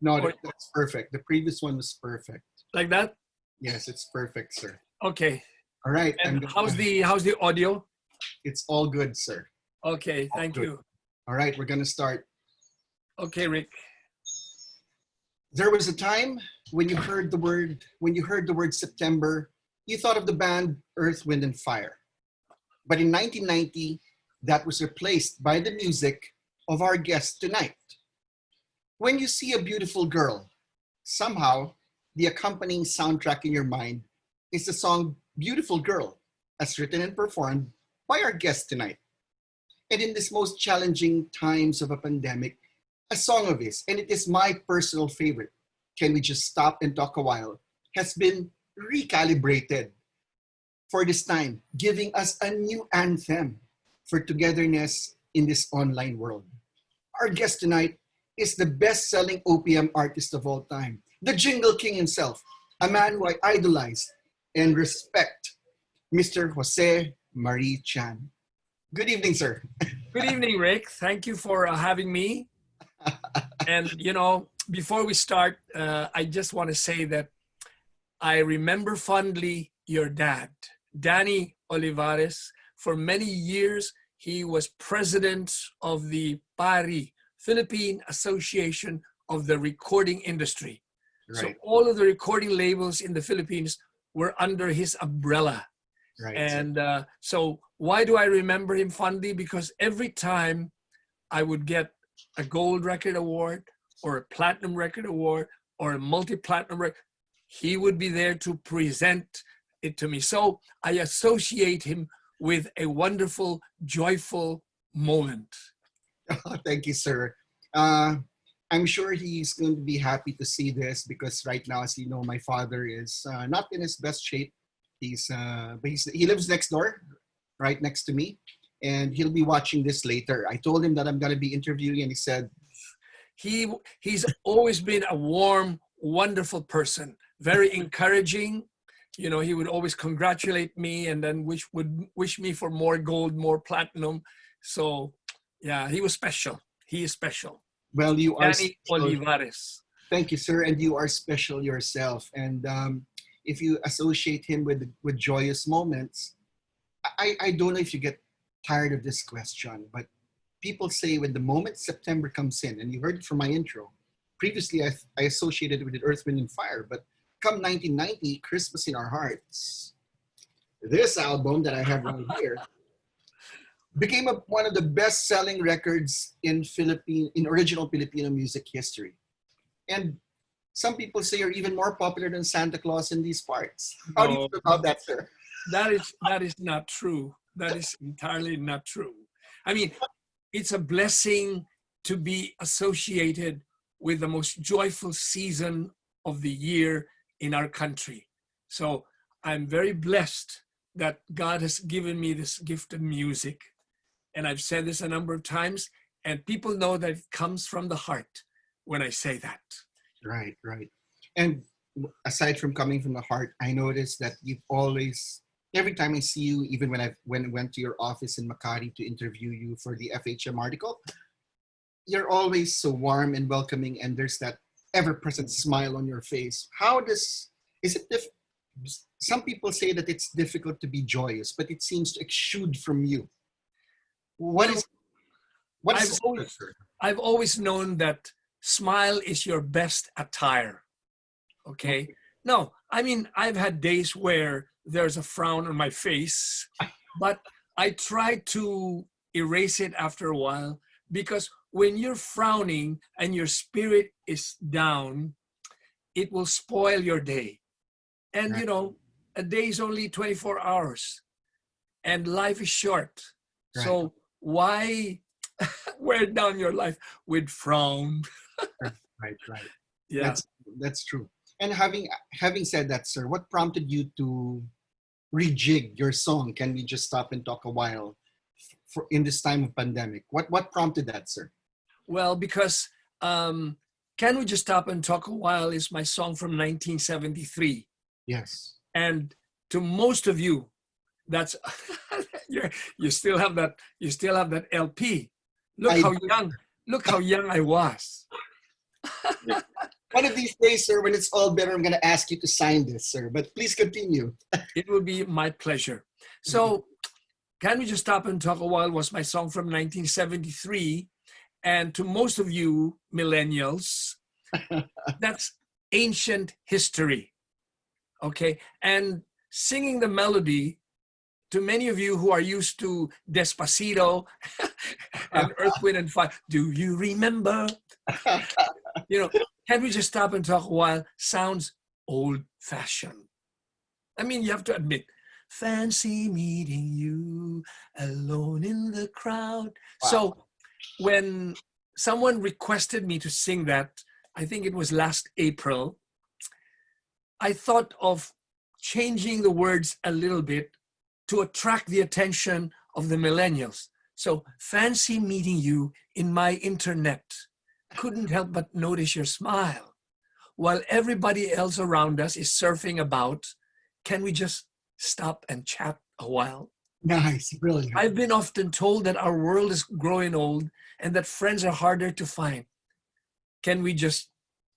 No, Or that's perfect. The previous one was perfect. like that? Yes, it's perfect, sir. Okay. All right. And how's the audio? It's all good, sir. Okay, All thank good. you. All right, we're gonna start. Okay, Rick. There was a time when you heard the word September, you thought of the band Earth, Wind and Fire. But in 1990, that was replaced by the music of our guest tonight. When you see a beautiful girl, somehow the accompanying soundtrack in your mind is the song Beautiful Girl, as written and performed by our guest tonight. And in this most challenging times of a pandemic, a song of his, and it is my personal favorite, Can We Just Stop and Talk a While, has been recalibrated for this time, giving us a new anthem for togetherness in this online world. Our guest tonight is the best-selling OPM artist of all time, the Jingle King himself, a man who I idolize and respect, Mr. Jose Marie Chan. Good evening, sir. Good evening, Rick. Thank you for having me. And, before we start, I just want to say that I remember fondly your dad, Danny Olivares. For many years, he was president of the PARI, Philippine Association of the Recording Industry. Right. So all of the recording labels in the Philippines were under his umbrella. Right. And so why do I remember him fondly? Because every time I would get a gold record award or a platinum record award or a multi-platinum record, he would be there to present it to me. So I associate him with a wonderful, joyful moment. Thank you, sir. I'm sure he's going to be happy to see this because right now, as you know, my father is not in his best shape. He lives next door, right next to me, and he'll be watching this later. I told him that I'm going to be interviewing, and he said he's always been a warm, wonderful person, very encouraging. He would always congratulate me and then would wish me for more gold, more platinum. So yeah, he was special. He is special. Well, you are Danny Olivares. Thank you, sir, and you are special yourself. And if you associate him with joyous moments, I don't know if you get tired of this question, but people say when the moment September comes in, and you heard it from my intro, previously I associated it with Earth, Wind and Fire, but come 1990, Christmas in Our Hearts, this album that I have right here, became one of the best-selling records in original Filipino music history. And some people say you're even more popular than Santa Claus in these parts. How do you feel about that, sir? That is not true. That is entirely not true. I mean, it's a blessing to be associated with the most joyful season of the year in our country. So I'm very blessed that God has given me this gift of music. And I've said this a number of times, and people know that it comes from the heart when I say that. Right. And aside from coming from the heart, I noticed that you've always, every time I see you, even when I went to your office in Makati to interview you for the FHM article, you're always so warm and welcoming, and there's that ever-present smile on your face. Some people say that it's difficult to be joyous, but it seems to exude from you. I've always known that smile is your best attire. Okay. No, I mean, I've had days where there's a frown on my face, but I try to erase it after a while, because when you're frowning and your spirit is down, it will spoil your day. And a day is only 24 hours and life is short. Right. So why wear down your life with frown? Right. Yeah. That's true. And having said that, sir, what prompted you to rejig your song, Can We Just Stop and Talk a While, in this time of pandemic? What prompted that, sir? Well, because Can We Just Stop and Talk a While is my song from 1973. Yes. And to most of you, that's you still have that LP. Look how young I was. One of these days, sir, when it's all better, I'm going to ask you to sign this, sir. But please continue. It will be my pleasure. So, Can We Just Stop and Talk a While was my song from 1973. And to most of you millennials, that's ancient history. Okay. And singing the melody, to many of you who are used to Despacito and Earth, Wind and Fire, do you remember? You know, Can We Just Stop and Talk a While sounds old-fashioned. I mean, you have to admit, fancy meeting you alone in the crowd. Wow. So when someone requested me to sing that, I think it was last April, I thought of changing the words a little bit to attract the attention of the millennials. So, fancy meeting you in my internet. Couldn't help but notice your smile. While everybody else around us is surfing about, can we just stop and chat a while? Nice, brilliant. I've been often told that our world is growing old and that friends are harder to find. Can we just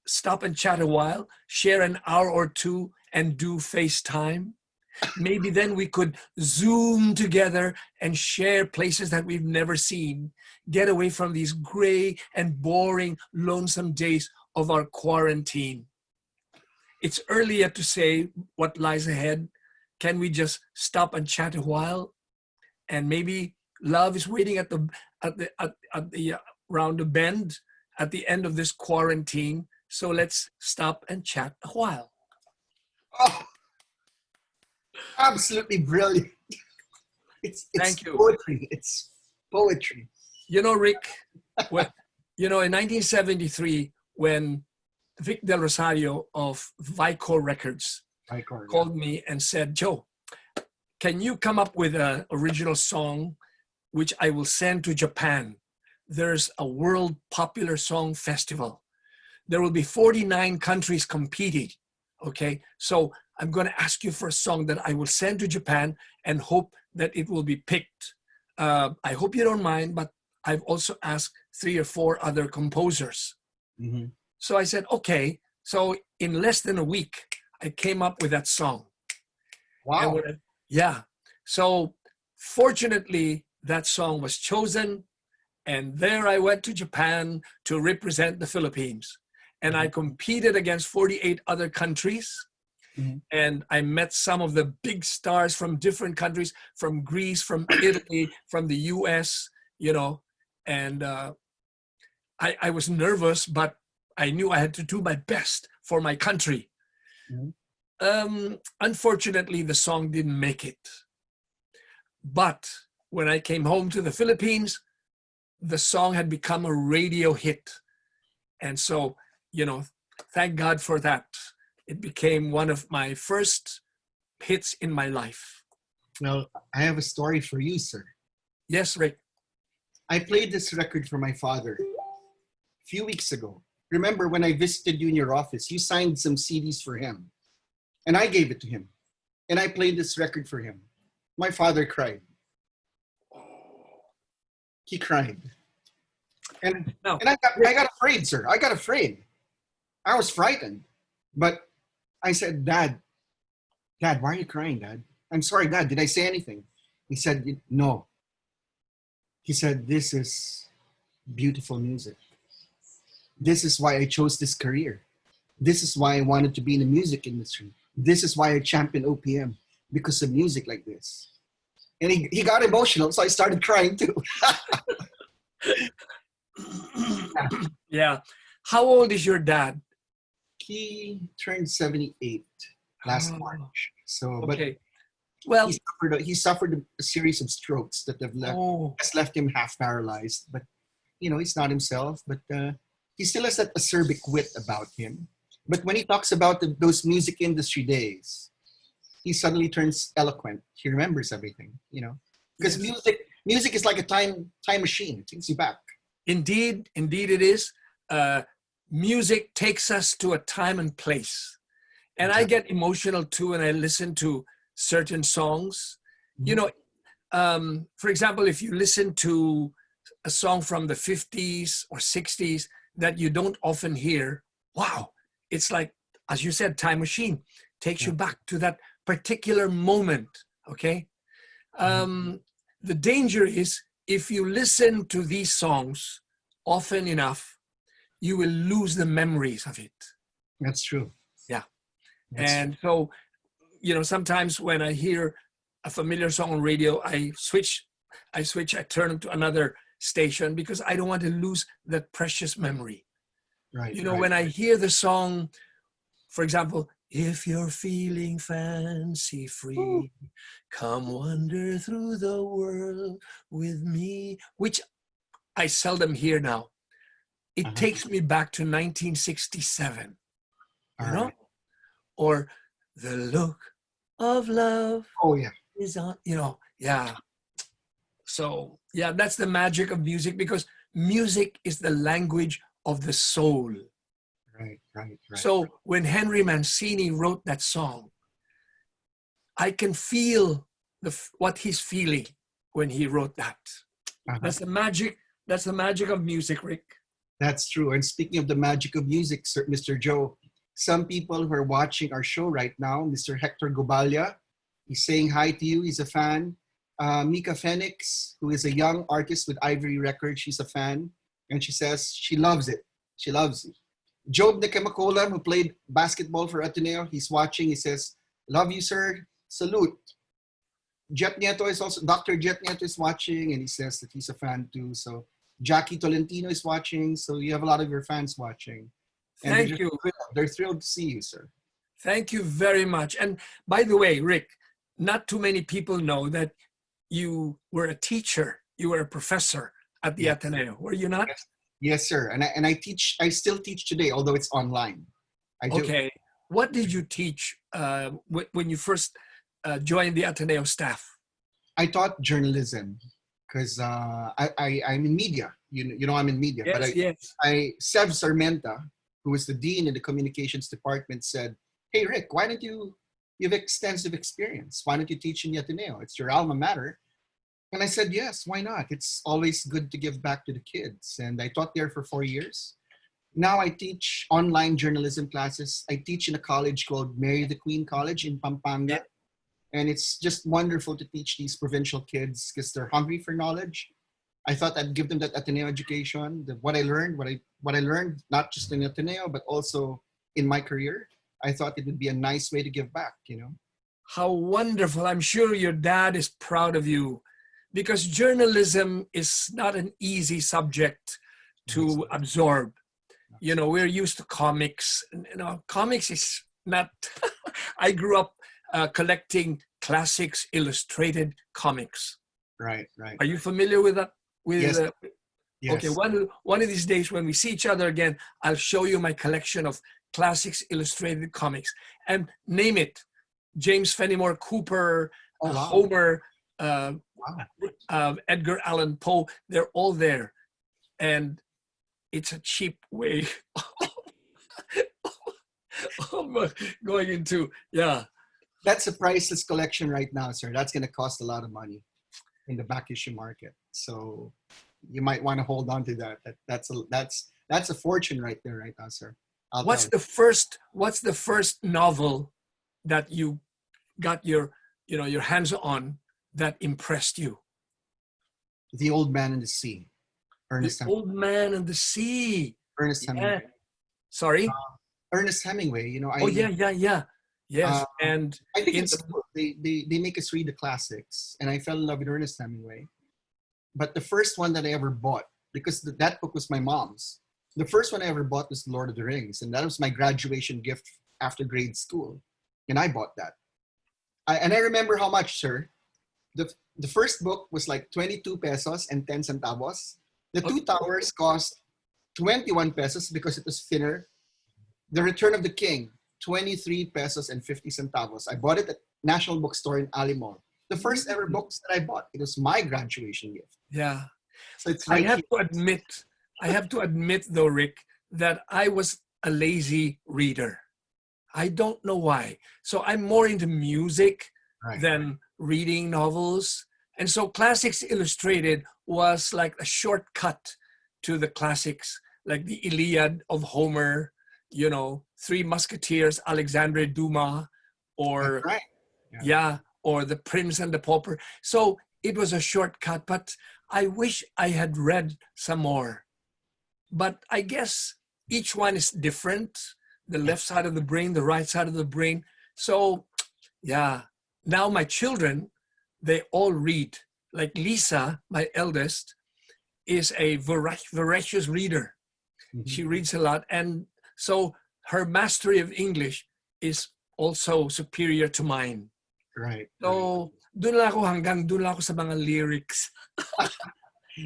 stop and chat a while, share an hour or two and do FaceTime? Maybe then we could Zoom together and share places that we've never seen. Get away from these gray and boring, lonesome days of our quarantine. It's early yet to say what lies ahead. Can we just stop and chat a while? And maybe love is waiting at the round the bend at the end of this quarantine. So let's stop and chat a while. Oh, absolutely brilliant. Thank you. Poetry. It's poetry. You know, Rick, in 1973, when Vic Del Rosario of Vicor Records called me and said, Joe, can you come up with an original song which I will send to Japan? There's a World Popular Song Festival. There will be 49 countries competing. Okay, so I'm going to ask you for a song that I will send to Japan and hope that it will be picked. I hope you don't mind, but I've also asked 3 or 4 other composers. Mm-hmm. So I said, okay. So in less than a week, I came up with that song. Wow. Yeah. So fortunately, that song was chosen. And there I went to Japan to represent the Philippines. And I competed against 48 other countries. Mm-hmm. And I met some of the big stars from different countries, from Greece, from Italy, from the US, and I was nervous, but I knew I had to do my best for my country. Mm-hmm. Unfortunately, the song didn't make it. But when I came home to the Philippines, the song had become a radio hit. And so, thank God for that. It became one of my first hits in my life. Well, I have a story for you, sir. Yes, Rick. I played this record for my father a few weeks ago. Remember when I visited you in your office, you signed some CDs for him. And I gave it to him. And I played this record for him. My father cried. He cried. And I got afraid, sir. I got afraid. I was frightened. But I said, Dad, why are you crying, Dad? I'm sorry, Dad. Did I say anything? He said, no. He said, this is beautiful music. This is why I chose this career. This is why I wanted to be in the music industry. This is why I championed OPM, because of music like this. And he got emotional, so I started crying too. Yeah. How old is your dad? He turned 78 last March. So, okay. Well, he suffered a series of strokes that has left him half paralyzed. But he's not himself. But he still has that acerbic wit about him. But when he talks about those music industry days, he suddenly turns eloquent. He remembers everything. Because music is like a time machine. It takes you back. Indeed it is. Music takes us to a time and place. And exactly. I get emotional too when I listen to certain songs. Mm-hmm. For example, if you listen to a song from the 50s or 60s that you don't often hear, wow, it's like, as you said, time machine takes you back to that particular moment. Okay. The danger is if you listen to these songs often enough, you will lose the memories of it. That's true. Yeah. That's So, sometimes when I hear a familiar song on radio, I turn to another station because I don't want to lose that precious memory. right. When I hear the song, for example, if you're feeling fancy free, come wander through the world with me, which I seldom hear now. It takes me back to 1967, Right. or the look of love Oh yeah. is on, yeah. So yeah, that's the magic of music, because music is the language of the soul. Right. So when Henry Mancini wrote that song, I can feel what he's feeling when he wrote that. That's the magic. That's the magic of music, Rick. That's true. And speaking of the magic of music, Sir, Mr. Joe, some people who are watching our show right now, Mr. Hector Gobalia, he's saying hi to you. He's a fan. Mika Phoenix, who is a young artist with Ivory Records, she's a fan. And she says she loves it. She loves it. Job Nekemakolam, who played basketball for Ateneo, he's watching. He says, love you, sir. Salute. Jet Nieto is also, Dr. Jet Nieto is watching, and he says that he's a fan too. So Jackie Tolentino is watching. So you have a lot of your fans watching. And Thank you. They're thrilled to see you, sir. Thank you very much. And by the way, Rick, not too many people know that you were a teacher. You were a professor at the Ateneo. Were you not? Yes, sir. And I teach. I still teach today, although it's online. I do. Okay. What did you teach when you first joined the Ateneo staff? I taught journalism because I'm in media. You know I'm in media. Yes, but Sev Sarmenta, who was the dean in the communications department, said, "Hey Rick, why don't you have extensive experience? Why don't you teach in the Ateneo? It's your alma mater." And I said, yes, why not? It's always good to give back to the kids. And I taught there for 4 years. Now I teach online journalism classes. I teach in a college called Mary the Queen College in Pampanga. And it's just wonderful to teach these provincial kids because they're hungry for knowledge. I thought I'd give them that Ateneo education, what I learned, not just in Ateneo, but also in my career. I thought it would be a nice way to give back, How wonderful. I'm sure your dad is proud of you, because journalism is not an easy subject to absorb. We're used to comics. Comics is not, I grew up collecting classics illustrated comics. Right. Are you familiar with that? Yes. Yes. Okay, one of these days when we see each other again, I'll show you my collection of classics illustrated comics. And name it, James Fenimore Cooper, Homer, Edgar Allan Poe, they're all there. And it's a cheap way of going into, That's a priceless collection right now, sir. That's going to cost a lot of money in the back issue market. So you might want to hold on to that. That's a fortune right there right now, sir. What's the first novel that you got your hands on that impressed you? The Old Man and the Sea. Ernest Hemingway. Old Man and the Sea. Ernest Hemingway. Sorry? Ernest Hemingway, yeah. Yes. And I think it's they make us read the classics, and I fell in love with Ernest Hemingway. But the first one that I ever bought, because that book was my mom's, the first one I ever bought was Lord of the Rings, and that was my graduation gift after grade school, and I bought that. I remember how much, sir. The first book was like 22 pesos and 10 centavos. The Two Towers cost 21 pesos because it was thinner. The Return of the King, 23 pesos and 50 centavos. I bought it at National Bookstore in Alimol. The first ever books that I bought. It was my graduation gift. Yeah. So it's I have to admit though, Rick, that I was a lazy reader. I don't know why. So I'm more into music than reading novels. And so Classics Illustrated was like a shortcut to the classics, like the Iliad of Homer, Three Musketeers, Alexandre Dumas, or Right. or The Prince and the Pauper. So it was a shortcut, but I wish I had read some more. But I guess each one is different. The left side of the brain, the right side of the brain. So yeah, now my children, they all read. Like Lisa, my eldest, is a voracious reader. She reads a lot. And so her mastery of English is also superior to mine. Right. So, doon lang ako sa mga lyrics.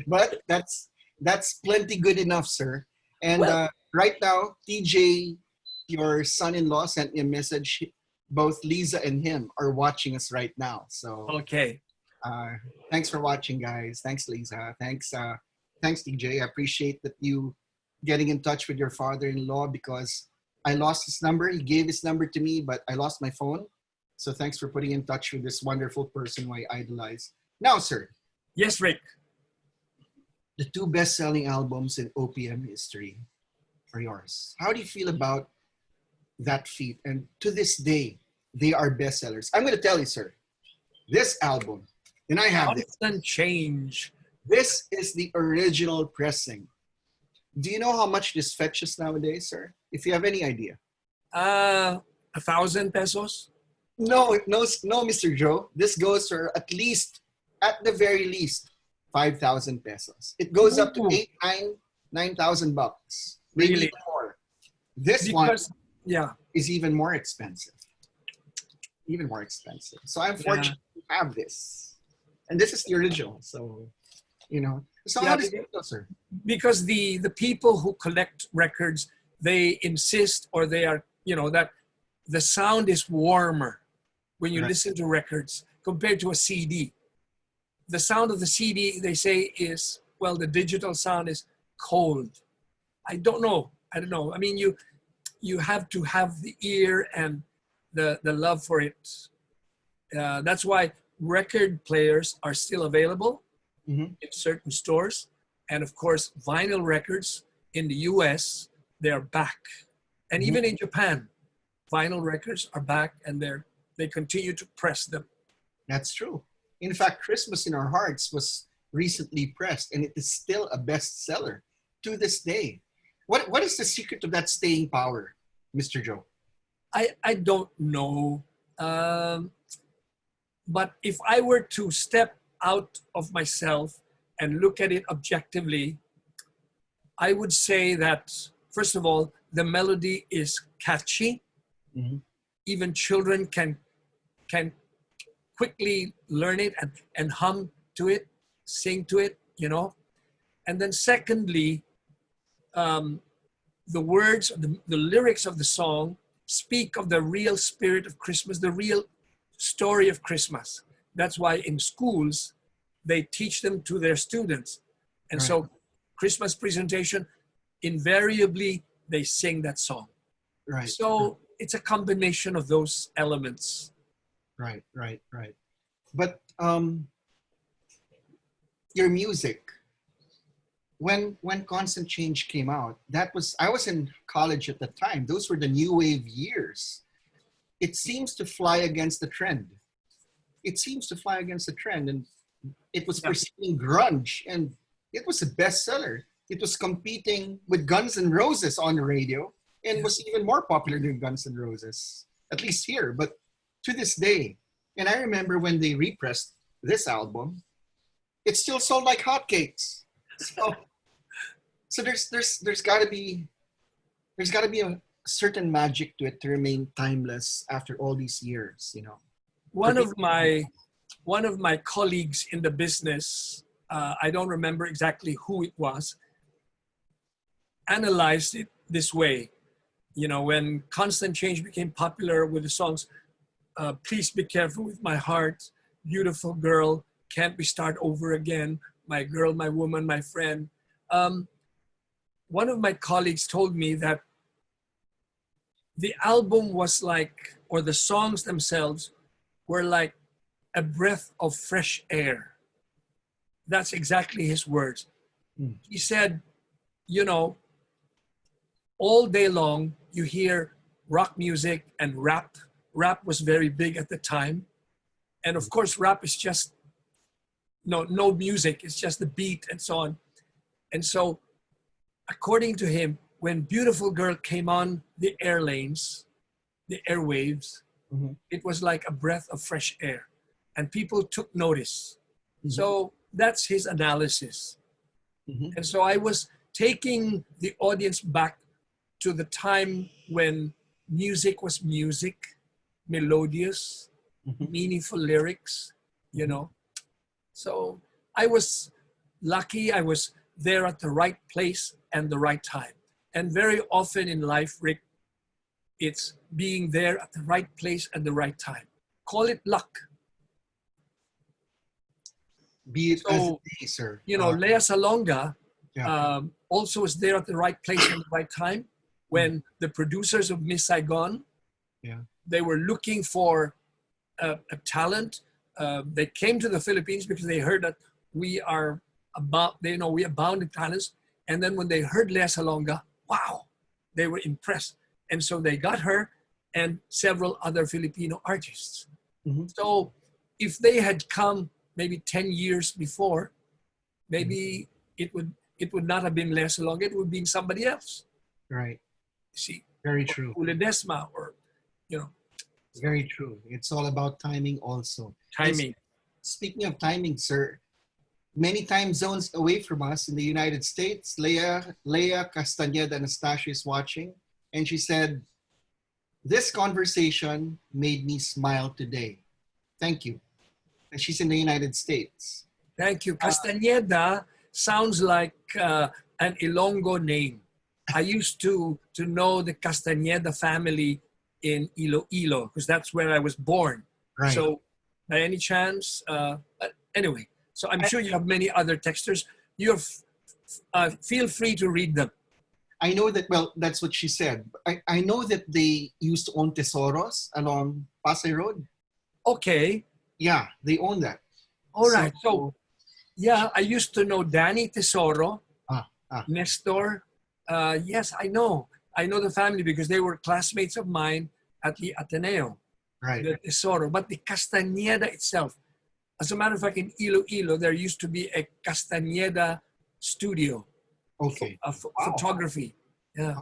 But that's plenty good enough, sir. And Well, right now, TJ, your son-in-law, sent me a message. Both Lisa and him are watching us right now. So okay. thanks for watching, guys. Thanks, Lisa. Thanks, TJ. I appreciate that you getting in touch with your father-in-law, because I lost his number. He gave his number to me, but I lost my phone. So thanks for putting in touch with this wonderful person who I idolize. Now, sir. Yes, Rick. The two best-selling albums in OPM history are yours. How do you feel about that feat? And to this day, they are bestsellers. I'm going to tell you, sir, this album, and I have this. Constant change. This is the original pressing. Do you know how much this fetches nowadays, sir? If you have any idea. 1,000 pesos? No, Mr. Joe. This goes for at the very least, 5,000 pesos. It goes up to 9,000 bucks. Maybe Really? more. This one is even more expensive. Even more expensive. So I'm fortunate to have this. And this is the original. So, So how does it go, sir? Because the people who collect records, they insist, or they are, that the sound is warmer when you listen to records compared to a CD. The sound of the CD, they say, is, the digital sound is cold. I don't know. I mean, you have to have the ear and the love for it. That's why record players are still available in certain stores. And of course, vinyl records in the US, they are back. And even in Japan, vinyl records are back, and they continue to press them. That's true. In fact, Christmas in Our Hearts was recently pressed, and it is still a bestseller to this day. What is the secret of that staying power, Mr. Joe? I don't know. But if I were to step out of myself and look at it objectively, I would say that, first of all, the melody is catchy. Even children can quickly learn it and hum to it, sing to it, And then secondly, the words, the lyrics of the song speak of the real spirit of Christmas, the real story of Christmas. That's why in schools, they teach them to their students. And so Christmas presentation, invariably, they sing that song. Right. So it's a combination of those elements. Right. But your music, when Constant Change came out, I was in college at the time. Those were the new wave years. It seems to fly against the trend. And it was preceding grunge, and it was a bestseller. It was competing with Guns N' Roses on the radio, and was even more popular than Guns N' Roses, at least here. But to this day, and I remember when they repressed this album, it still sold like hotcakes. So there's got to be a certain magic to it to remain timeless after all these years, One of my colleagues in the business, I don't remember exactly who it was, analyzed it this way. When Constant Change became popular with the songs, Please Be Careful With My Heart, Beautiful Girl, Can't We Start Over Again, My Girl, My Woman, My Friend. One of my colleagues told me that the album was like, or the songs themselves were like a breath of fresh air. That's exactly his words. He said, all day long, you hear rock music and rap. Rap was very big at the time. And of course, rap is just no music. It's just the beat and so on. And so, according to him, when Beautiful Girl came on the air lanes, the airwaves, it was like a breath of fresh air. And people took notice. So that's his analysis. And so I was taking the audience back to the time when music was music, melodious, meaningful lyrics, you know. So I was lucky. I was there at the right place and the right time. And very often in life, Rick, it's being there at the right place and the right time. Call it luck. Be it So, as it may, sir. You know, Lea Salonga Yeah. also was there at the right place and the right time when the producers of Miss Saigon, they were looking for a talent. They came to the Philippines because they heard that we abound in talents. And then when they heard Lea Salonga, wow, they were impressed. And so they got her and several other Filipino artists. So if they had come maybe 10 years before, maybe it would not have been Lea Salonga, it would have been somebody else. Right. See? Very true. Uledesma or, you know. Very true. It's all about timing also. Timing. Speaking of timing, sir, many time zones away from us in the United States, Leia Castañeda Anastasia is watching, and she said, "This conversation made me smile today. Thank you." And she's in the United States. Thank you. Castañeda sounds like an Ilonggo name. I used to know the Castañeda family in Iloilo because that's where I was born. Right. So by any chance, anyway, so I'm sure you have many other texters. Feel free to read them. I know that, well, that's what she said. I know that they used to own Tesoros along Pasay Road. Okay. Yeah, they own that. All right. So yeah, I used to know Danny Tesoro, Nestor. Yes, I know. I know the family because they were classmates of mine at the Ateneo. Right. The Tesoro. But the Castañeda itself, as a matter of fact, in Iloilo, there used to be a Castañeda studio. Okay. Photography. Yeah.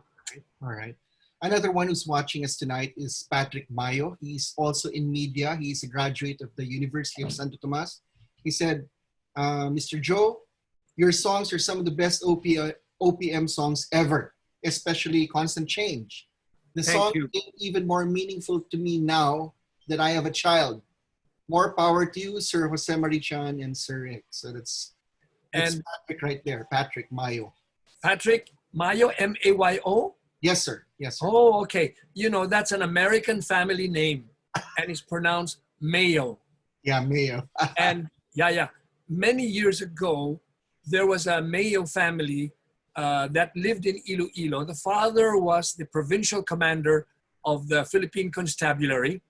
All right. Another one who's watching us tonight is Patrick Mayo. He's also in media. He's a graduate of the University of Santo Tomas. He said, Mr. Joe, your songs are some of the best OPM songs ever, especially Constant Change. The song is even more meaningful to me now that I have a child. More power to you, Sir Jose Marichan and Sir Rick. So that's Patrick right there, Patrick Mayo. Patrick Mayo, M-A-Y-O? Yes, sir. Yes, sir. Oh, okay. You know, that's an American family name, and it's pronounced Mayo. Yeah, Mayo. And yeah. Many years ago, there was a Mayo family that lived in Iloilo. The father was the provincial commander of the Philippine Constabulary.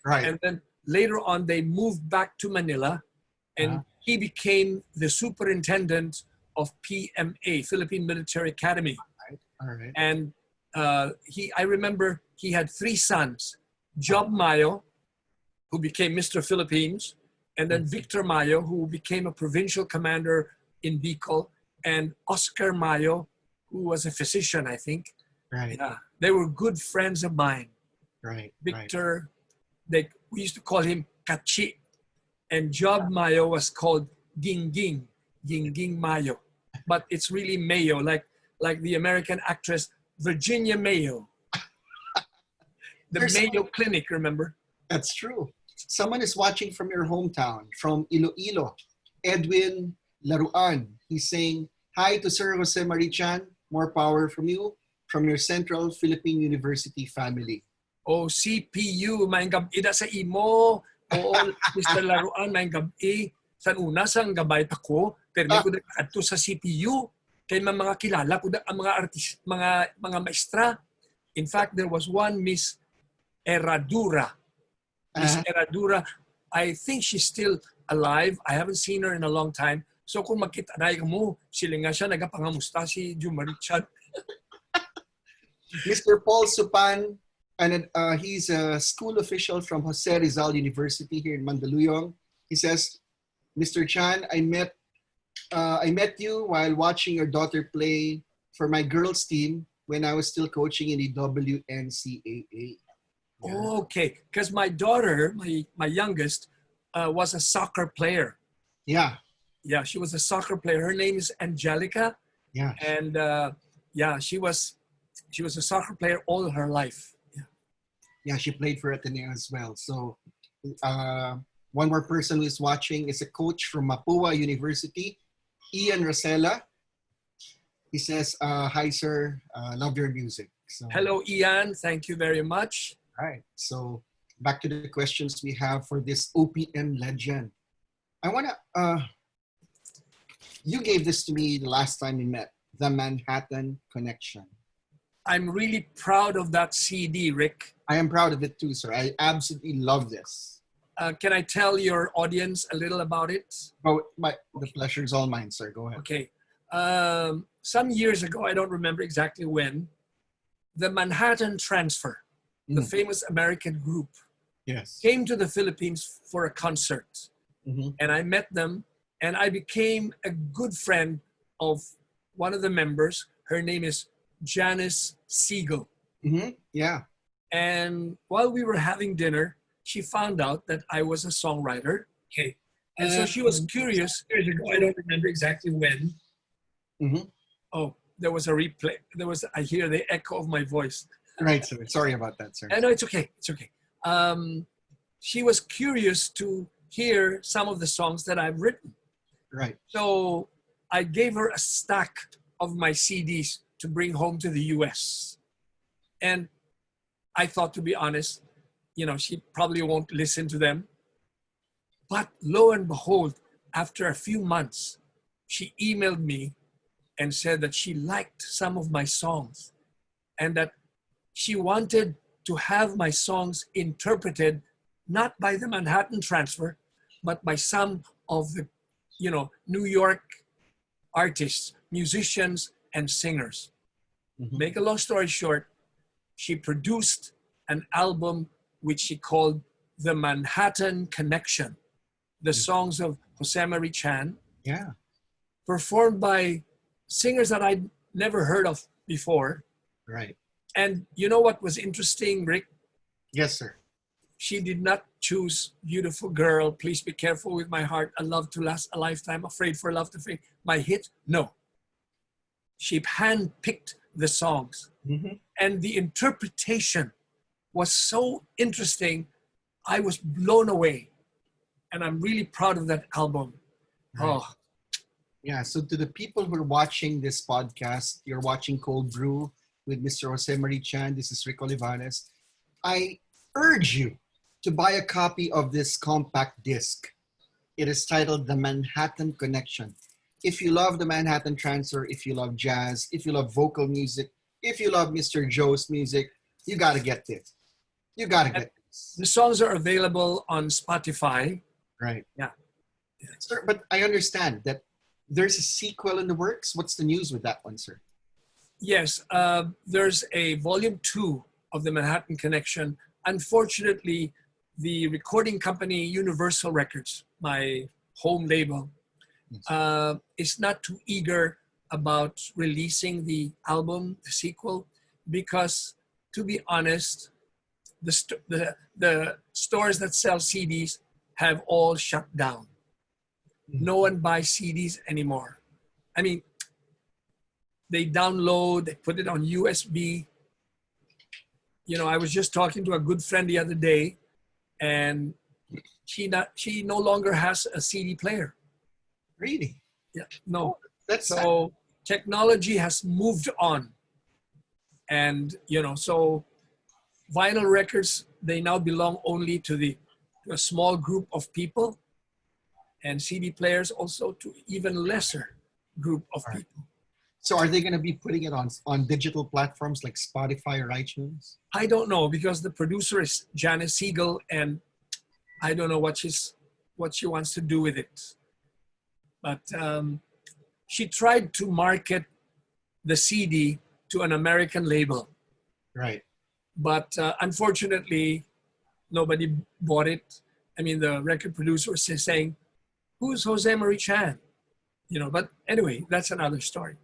Right. And then later on, they moved back to Manila, and he became the superintendent of PMA, Philippine Military Academy. All right. And I remember he had 3 sons, Job Mayo, who became Mr. Philippines, and then Victor Mayo, who became a provincial commander in Bicol, and Oscar Mayo, who was a physician, I think. Right. Yeah, they were good friends of mine. Right. Victor, we used to call him Kachi, and Job Mayo was called Gingging Mayo, but it's really Mayo, like the American actress Virginia Mayo. The Mayo Clinic, remember? That's true. Someone is watching from your hometown, from Iloilo. Edwin Laruan. He's saying, hi to Sir Jose Marichan. More power from you, from your Central Philippine University family. Oh, CPU, maayong gabi da sa imo. Oo, Mr. Laruan, maayong gabi. San una, sang gabay ako, pero may ko adto sa CPU. Kay mga kilala ko ang mga artist, mga maestra. In fact, there was one Miss Herradura. Miss Herradura, I think she's still alive. I haven't seen her in a long time. So kung magkita na mo, sila nga siya nagapangamusta si Jumarichan. Mr. Paul Supan, and he's a school official from Jose Rizal University here in Mandaluyong. He says, Mr. Chan, I met you while watching your daughter play for my girls team when I was still coaching in the WNCAA. Yeah. Okay, because my daughter, my youngest, was a soccer player. Yeah. Yeah, she was a soccer player. Her name is Angelica, Yeah. and yeah, she was a soccer player all her life. Yeah. Yeah, she played for Ateneo as well. So one more person who is watching is a coach from Mapua University, Ian Rosella. He says, hi, sir. Love your music. So, Hello, Ian. Thank you very much. all right. So back to the questions we have for this OPM legend. I want to, you gave this to me the last time we met, The Manhattan Connection. I'm really proud of that CD, Rick. I am proud of it too, sir. I absolutely love this. Can I tell your audience a little about it? Oh, the pleasure is all mine, sir. Go ahead. Okay. Some years ago, I don't remember exactly when, the Manhattan Transfer, the famous American group, Yes. came to the Philippines for a concert. Mm-hmm. And I met them, and I became a good friend of one of the members. Her name is Janis Seigel. Mm-hmm. Yeah. And while we were having dinner, she found out that I was a songwriter. Okay. And so she was curious. Years ago, I don't remember exactly when. Mm-hmm. Oh, there was a replay. I hear the echo of my voice. Right, sir. Sorry about that, sir. No, it's okay. It's okay. She was curious to hear some of the songs that I've written. Right. So I gave her a stack of my CDs to bring home to the US. And I thought, to be honest, she probably won't listen to them. But lo and behold, after a few months, she emailed me and said that she liked some of my songs and that she wanted to have my songs interpreted not by the Manhattan Transfer, but by some of the, New York artists, musicians, and singers. Mm-hmm. Make a long story short, she produced an album which she called The Manhattan Connection, the songs of Jose Marie Chan, Yeah. performed by singers that I'd never heard of before. Right. And you know what was interesting, Rick? Yes, sir. She did not choose Beautiful Girl, Please Be Careful with My Heart, A Love to Last a Lifetime, Afraid for Love to Fade, my hit. No. She handpicked the songs. Mm-hmm. And the interpretation was so interesting. I was blown away. And I'm really proud of that album. Right. Oh. Yeah, so to the people who are watching this podcast, you're watching Cold Brew with Mr. Jose Marie Chan. This is Rick Olivares. I urge you to buy a copy of this compact disc. It is titled The Manhattan Connection. If you love the Manhattan Transfer, if you love jazz, if you love vocal music, if you love Mr. Joe's music, you got to get this. You got to get this. The songs are available on Spotify. Right. Yeah. Sir, but I understand that there's a sequel in the works. What's the news with that one, sir? Yes, there's a volume 2 of the Manhattan Connection. Unfortunately, the recording company Universal Records, my home label, is not too eager about releasing the album, the sequel, because, to be honest, the stores that sell CDs have all shut down. No one buys CDs anymore. I mean, they download, they put it on USB. I was just talking to a good friend the other day, and she no longer has a CD player. Really? Yeah, no. That's so technology has moved on, and so vinyl records, they now belong only to a small group of people, and CD players also to even lesser group of people. So are they going to be putting it on digital platforms like Spotify or iTunes? I don't know, because the producer is Janis Seigel, and I don't know what she wants to do with it. But she tried to market the CD to an American label, Right. But unfortunately, nobody bought it. I mean, the record producer was saying, "Who's Jose Marie Chan?" You know. But anyway, that's another story.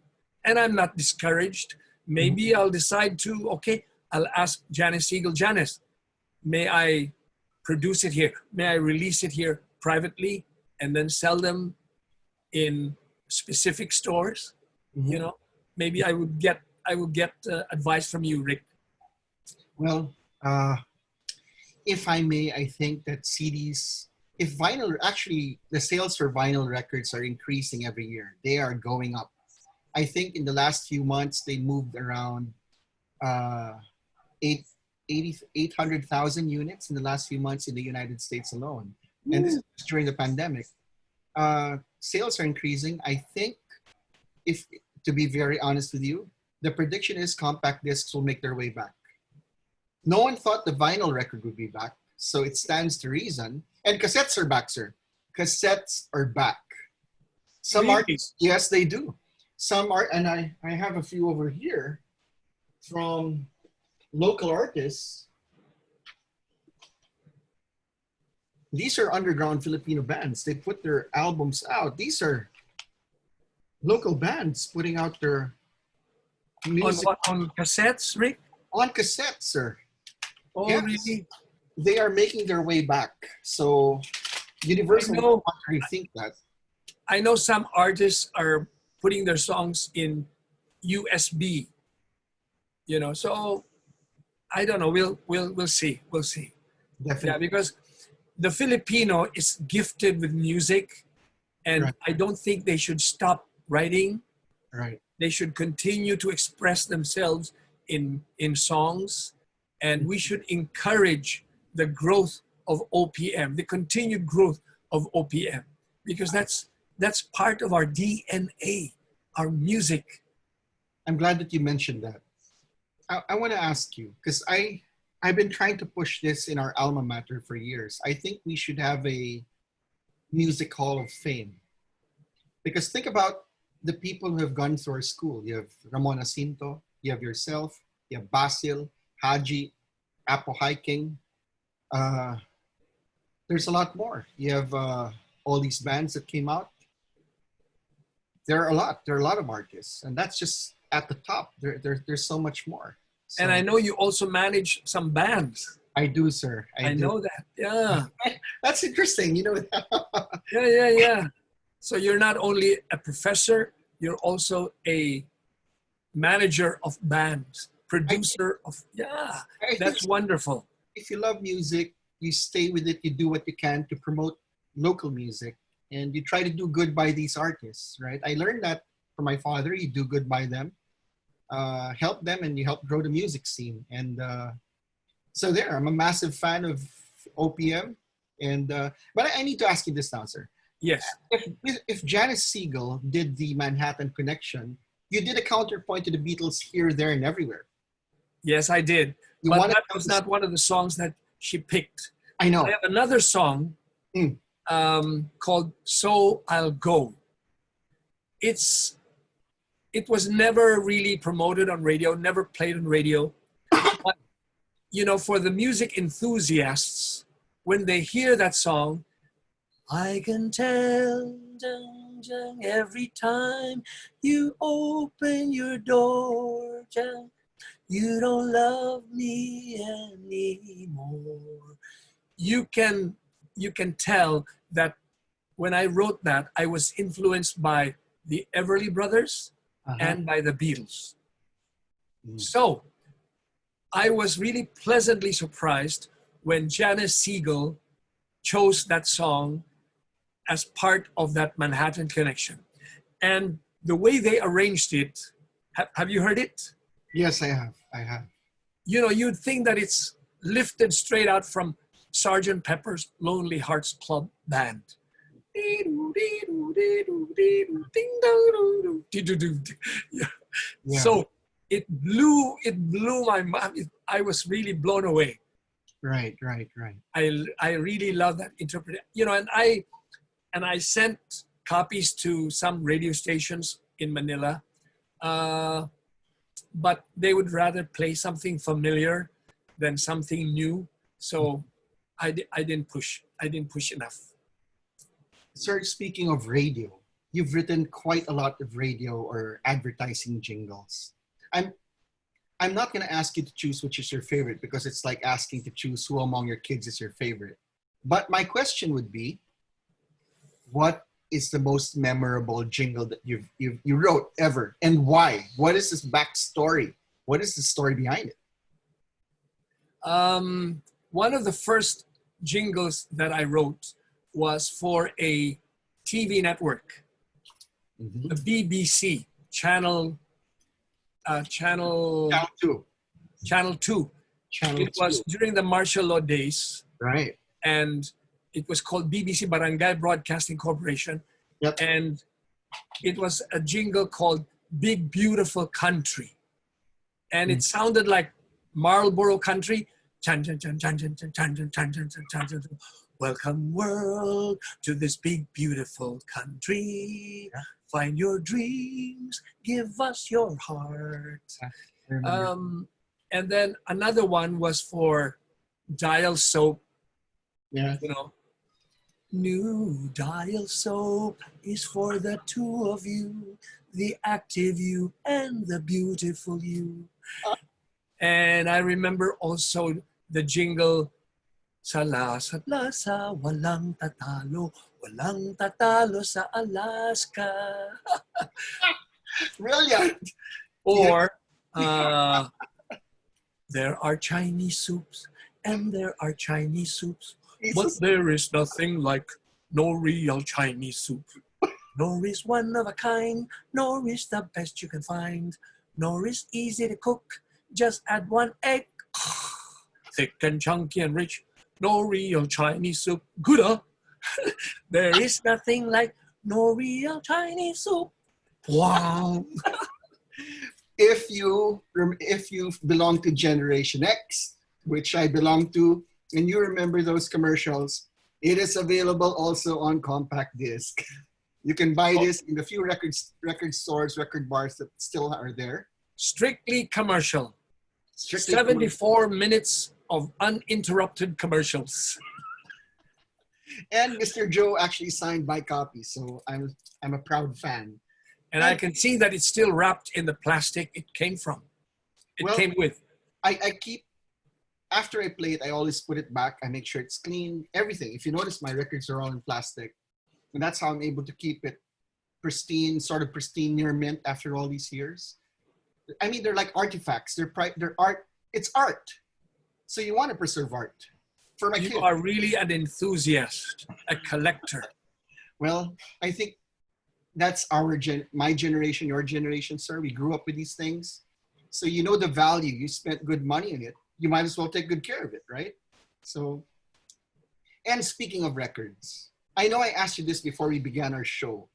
And I'm not discouraged. Mhm. Maybe I'll decide to. Okay, I'll ask Janis Seigel. Janis, may I produce it here? May I release it here privately and then sell them in specific stores? You Mhm. know, maybe I would get advice from you, Rick. Well, uh, if I may, I think that CDs, if vinyl, actually, the sales for vinyl records are increasing every year. They are going up. I think in the last few months, they moved around uh, 8, 800,000 units in the last few months in the United States alone. And this Woo. is during the pandemic. Sales are increasing. I think, if to be very honest with you, the prediction is compact discs will make their way back. No one thought the vinyl record would be back, so it stands to reason. And cassettes are back, sir. Cassettes are back. Some Really? artists, yes, they do. Some art, and I have a few over here from local artists. These are underground Filipino bands. They put their albums out. These are local bands putting out their On music what? On cassettes, Rick? on cassette, sir. Oh, Yes, really? they are making their way back. So I Universal know. wants to rethink that. I know some artists are putting their songs in USB. You know, so I don't know. We'll see. We'll see. Yeah, Definitely. because the Filipino is gifted with music, and Right, I don't think they should stop writing. right. They should continue to express themselves in songs, and we should encourage the growth of OPM, the continued growth of OPM, because that's part of our DNA, our music. I'm glad that you mentioned that. I want to ask you because I've been trying to push this in our alma mater for years. I think we should have a music hall of fame because think about the people who have gone through our school. You have Ramon Jacinto, you have yourself, you have Basil, Haji, Apo Hiking. Uh, there's a lot more. You have all these bands that came out. There are a lot. There are a lot of artists, and that's just at the top. There's so much more. And I So know you also manage some bands. I do, sir. I I do. know that. Yeah. That's interesting. You know, Yeah. So you're not only a professor, you're also a manager of bands, I, producer of, yeah, I think that's wonderful. if you love music, you stay with it. You do what you can to promote local music, and you try to do good by these artists, right? I learned that from my father. You do good by them, help them, and you help grow the music scene. And so there, I'm a massive fan of OPM. And but I need to ask you this now, sir. Yes. If Janis Seigel did the Manhattan Connection, you did a counterpoint to the Beatles here, there, and everywhere. Yes, I did. You But wanted that them was to, not one of the songs that she picked. I I know. have another song Mm. called So I'll Go. It's it was never really promoted on radio, never played on radio. But you know, for the music enthusiasts, when they hear that song, I can tell Jang, Jang, every time you open your door, Jang, you don't love me anymore. You can you can tell that when I wrote that, I was influenced by the Everly Brothers Uh-huh. and by the Beatles. Mm. So I was really pleasantly surprised when Janis Seigel chose that song as part of that Manhattan Connection. And the way they arranged it, have you heard it? Yes, I have. I have. You know, you'd think that it's lifted straight out from Sergeant Pepper's Lonely Hearts Club Band. Yeah. So it blew my mind. I was really blown away. Right. Right. Right. I really love that interpretation. You know, and I sent copies to some radio stations in Manila. Uh, but they would rather play something familiar than something new. So I didn't push. I didn't push enough. Sir, speaking of radio, you've written quite a lot of radio or advertising jingles. I'm I'm not going to ask you to choose which is your favorite because it's like asking to choose who among your kids is your favorite. But my question would be, what is the most memorable jingle that you wrote ever, and why? What is this backstory? What is the story behind it? One of the first jingles that I wrote was for a TV network, the BBC channel. Channel Channel 2. Channel 2. Channel It was 2. during the martial law days, Right. and it was called BBC Barangay Broadcasting Corporation. Yep. And it was a jingle called Big Beautiful Country. And it sounded like Marlboro Country. Chan, chan, chan, chan, chan, chan, chan, chan, chan, chan, chan, chan, chan. Welcome world to this big beautiful country. Yeah. Find your dreams, give us your heart. And then another one was for Dial Soap. Yeah. You know, new Dial Soap is for the two of you, the active you and the beautiful you. And I remember also the jingle, sa lasa walang tatalo sa Alaska. Brilliant. Or there are Chinese soups and there are Chinese soups, but there is nothing like no real Chinese soup. Nor is one of a kind, nor is the best you can find, nor is easy to cook. Just add one egg, thick and chunky and rich. No real Chinese soup, gooder. There is nothing like no real Chinese soup. Wow. If you belong to Generation X, which I belong to, and you remember those commercials, it is available also on compact disc. You can buy this in the few record stores, record bars that still are there. Strictly commercial. Strictly 74 minutes of uninterrupted commercials. And Mr. Joe actually signed my copy, so I'm a proud fan. And I can see that it's still wrapped in the plastic it came from. It came with. I keep, after I play it, I always put it back. I make sure it's clean, everything. If you notice, my records are all in plastic. And that's how I'm able to keep it pristine, sort of pristine, near mint after all these years. I mean, they're like artifacts. They're art. It's art. So you want to preserve art. For my You kids. are really an enthusiast, a collector. Well, I think that's my generation, your generation, sir. We grew up with these things. So you know the value. You spent good money on it. You might as well take good care of it, right? So, and speaking of records, I know I asked you this before we began our show.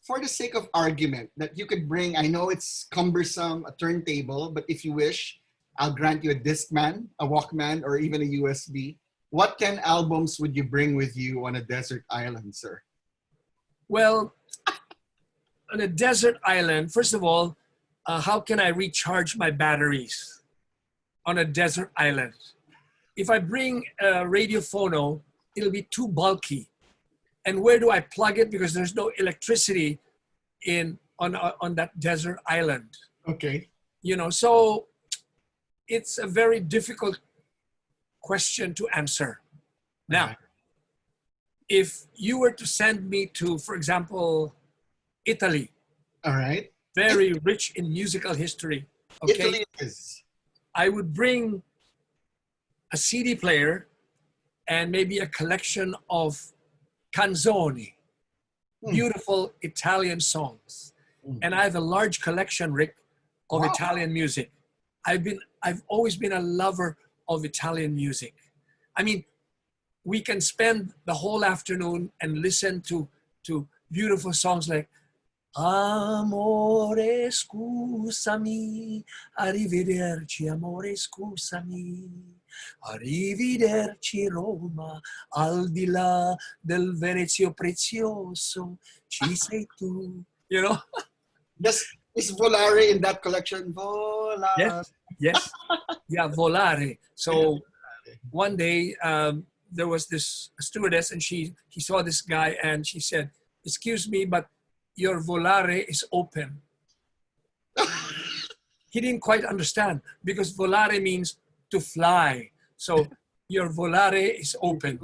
For the sake of argument, that you could bring, I know it's cumbersome, a turntable, but if you wish, I'll grant you a Discman, a Walkman, or even a USB. What 10 albums would you bring with you on a desert island, sir? Well, on a desert island, first of all, how can I recharge my batteries on a desert island? If I bring a radiophono, it'll be too bulky. And where do I plug it? Because there's no electricity on that desert island. Okay. You know, so it's a very difficult question to answer. Now, if you were to send me to, for example, Italy, all right, very rich in musical history, okay, Italy is. I would bring a CD player and maybe a collection of canzoni, beautiful Italian songs. And I have a large collection, Rick, of Italian music. I've always been a lover of Italian music. I mean, we can spend the whole afternoon and listen to beautiful songs like Amore scusami, arrivederci, amore scusami, arrivederci Roma, al di là del Venezio prezioso, ci sei tu. You know? Does Is Volare in that collection? Volare. Yes, yes, yeah, volare. So one day there was this stewardess, and he saw this guy, and she said, "Excuse me, but your volare is open." He didn't quite understand because volare means to fly. So your volare is open.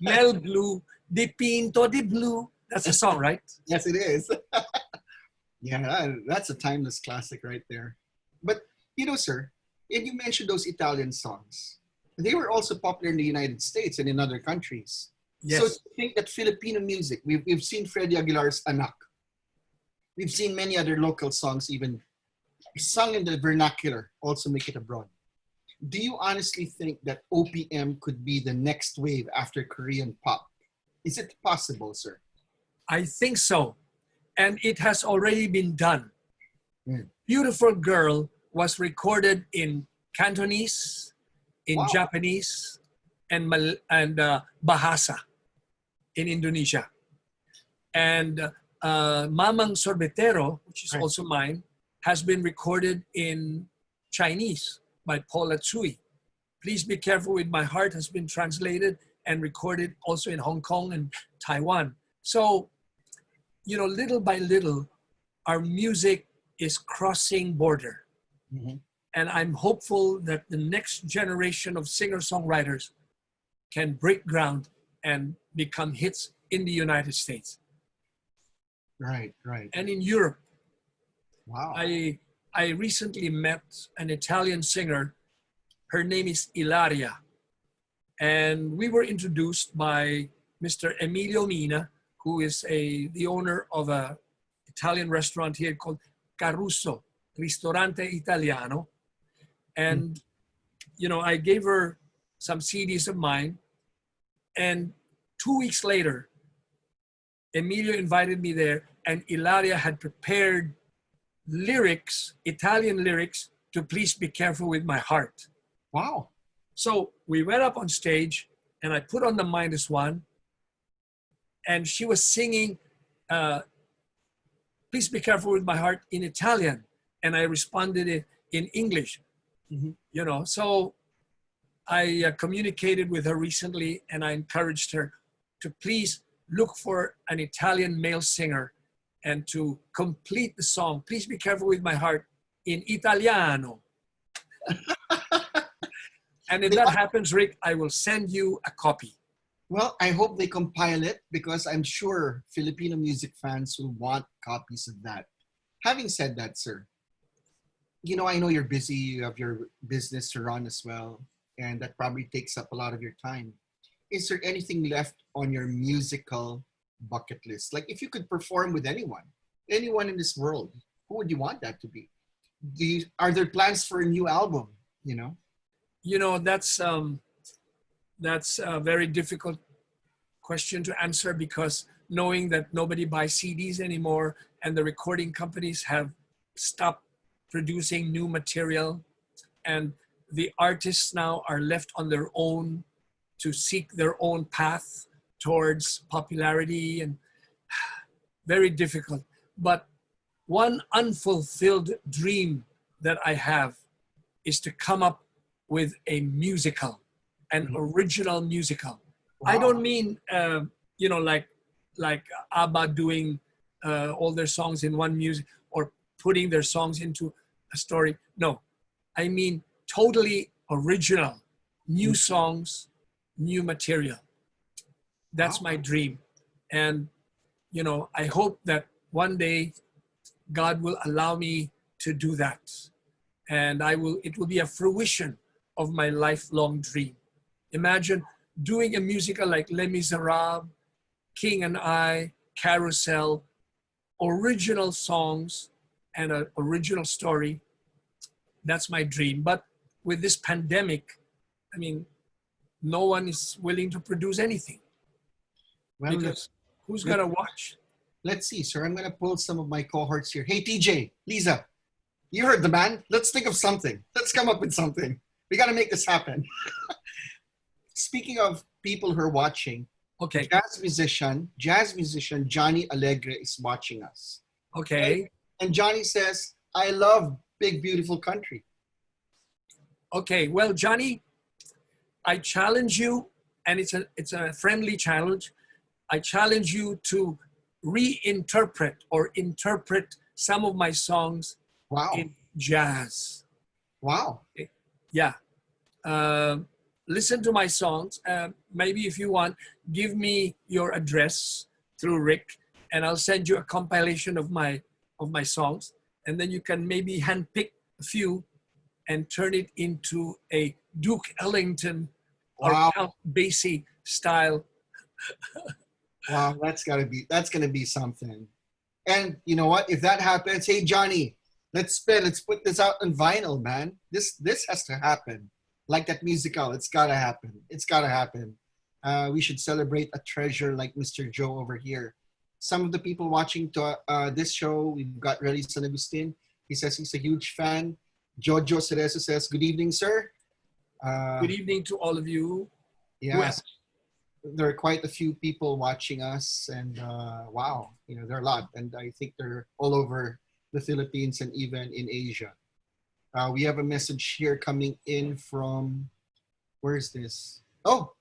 Nel blu, dipinto di blu. That's a song, right? Yes, it is. Yeah, that's a timeless classic right there. But, sir, and you mentioned those Italian songs. They were also popular in the United States and in other countries. So Yes. to think that Filipino music, we've seen Freddie Aguilar's Anak. We've seen many other local songs even sung in the vernacular also make it abroad. Do you honestly think that OPM could be the next wave after Korean pop? Is it possible, sir? I think so. And it has already been done. Mm. Beautiful Girl was recorded in Cantonese, in Wow. Japanese, and Bahasa in Indonesia. And Mamang Sorbetero, which is Right. also mine, has been recorded in Chinese by Paula Tsui. Please Be Careful With My Heart has been translated and recorded also in Hong Kong and Taiwan. So, little by little, our music is crossing border. Mm-hmm. And I'm hopeful that the next generation of singer-songwriters can break ground and become hits in the United States. Right. And in Europe. Wow. I recently met an Italian singer. Her name is Ilaria. And we were introduced by Mr. Emilio Mina, who is the owner of an Italian restaurant here called Caruso, Ristorante Italiano. And, I gave her some CDs of mine. And 2 weeks later, Emilio invited me there, and Ilaria had prepared lyrics, Italian lyrics, to Please Be Careful With My Heart. Wow. So we went up on stage, and I put on the -1, and she was singing Please Be Careful With My Heart in Italian, and I responded in English. Mm-hmm. So I communicated with her recently, and I encouraged her to please look for an Italian male singer and to complete the song, Please Be Careful With My Heart, in Italiano. And if that happens, Rick, I will send you a copy. Well, I hope they compile it because I'm sure Filipino music fans will want copies of that. Having said that, sir, I know you're busy, you have your business to run as well, and that probably takes up a lot of your time. Is there anything left on your musical bucket list? Like if you could perform with anyone in this world, who would you want that to be? Are there plans for a new album? That's a very difficult question to answer because knowing that nobody buys CDs anymore and the recording companies have stopped producing new material and the artists now are left on their own to seek their own path towards popularity, and very difficult. But one unfulfilled dream that I have is to come up with a musical, an original musical. Wow. I don't mean, like ABBA doing all their songs in one music or putting their songs into a story. No, I mean totally original, new songs, new material. That's my dream. And, I hope that one day God will allow me to do that. And it will be a fruition of my lifelong dream. Imagine doing a musical like Les Miserables, King and I, Carousel, original songs and an original story. That's my dream. But with this pandemic, no one is willing to produce anything. Well, because who's going to watch? Let's see, sir. I'm going to pull some of my cohorts here. Hey, TJ, Lisa, you heard the man. Let's think of something. Let's come up with something. We got to make this happen. Speaking of people who are watching, Okay. Jazz musician Johnny Alegre is watching us. Okay. And Johnny says, I love big, beautiful country. Okay. Well, Johnny, I challenge you, and it's a friendly challenge. I challenge you to reinterpret or interpret some of my songs Wow. in jazz. Wow. Yeah. Listen to my songs. Maybe if you want, give me your address through Rick, and I'll send you a compilation of my songs, and then you can maybe handpick a few and turn it into a Duke Ellington or Wow. Count Basie style. Wow, that's gonna be something. And you know what? If that happens, hey Johnny, let's put this out on vinyl, man. This has to happen. Like that musical, it's gotta happen. It's gotta happen. We should celebrate a treasure like Mr. Joe over here. Some of the people watching this show, we've got Relly San Agustin. He says he's a huge fan. Jojo Cerezo says, good evening, sir. Good evening to all of you. Yes. There are quite a few people watching us, and wow, there are a lot, and I think they're all over the Philippines and even in Asia. We have a message here coming in from, where is this? Oh,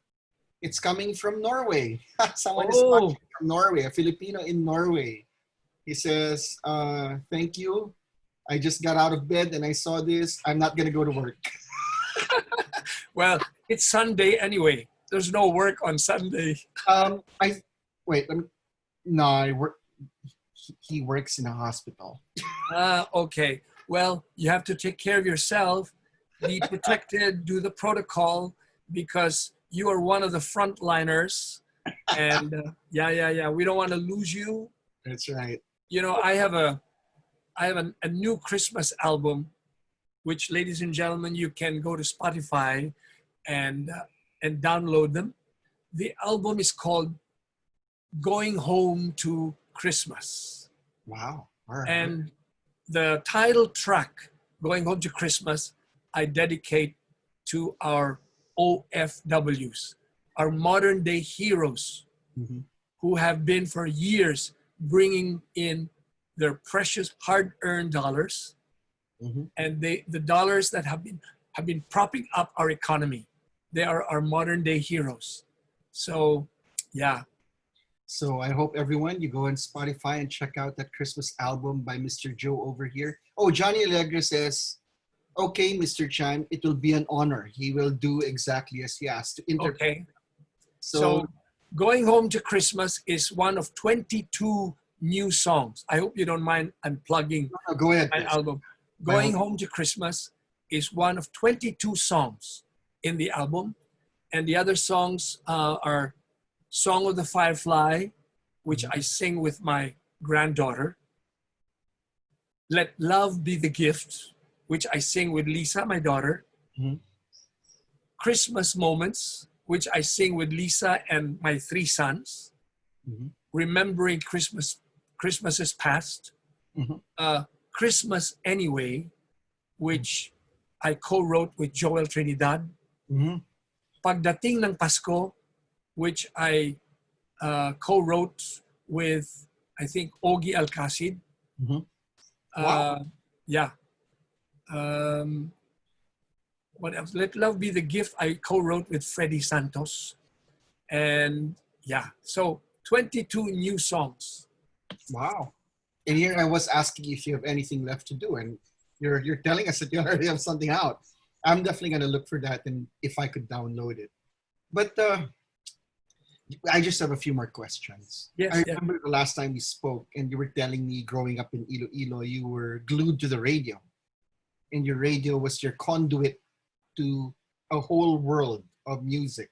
it's coming from Norway. Someone is watching from Norway, a Filipino in Norway. He says, thank you. I just got out of bed and I saw this. I'm not going to go to work. Well, it's Sunday anyway. There's no work on Sunday. He works in a hospital. Okay. Well, you have to take care of yourself, be protected, do the protocol, because you are one of the frontliners. And yeah. We don't want to lose you. That's right. I have a new Christmas album, which, ladies and gentlemen, you can go to Spotify and download them. The album is called Going Home to Christmas. Wow. All right. And the title track, Going Home to Christmas, I dedicate to our OFWs, our modern day heroes, who have been for years bringing in their precious hard-earned dollars, and the dollars that have been propping up our economy. They are our modern day heroes. So, yeah. So I hope everyone, you go on Spotify and check out that Christmas album by Mr. Joe over here. Oh, Johnny Alegre says, okay, Mr. Chan, it will be an honor. He will do exactly as he asked to interpret. Okay. So Going Home to Christmas is one of 22 new songs. I hope you don't mind unplugging go ahead, my album. Going Home to Christmas is one of 22 songs in the album. And the other songs are Song of the Firefly, which I sing with my granddaughter. Let Love Be the Gift, which I sing with Lisa, my daughter. Christmas Moments, which I sing with Lisa and my 3 sons. Remembering Christmases Past. Christmas Anyway, which I co-wrote with Joel Trinidad. Pagdating ng Pasko, which I co-wrote with, I think, Ogie Alcacid. Wow. Yeah. What else? Let Love Be the Gift, I co-wrote with Freddie Santos. And yeah, so 22 new songs. Wow. And here I was asking if you have anything left to do, and you're telling us that you already have something out. I'm definitely going to look for that, and if I could download it. But I just have a few more questions. Yes, I remember the last time we spoke, and you were telling me growing up in Iloilo, you were glued to the radio. And your radio was your conduit to a whole world of music.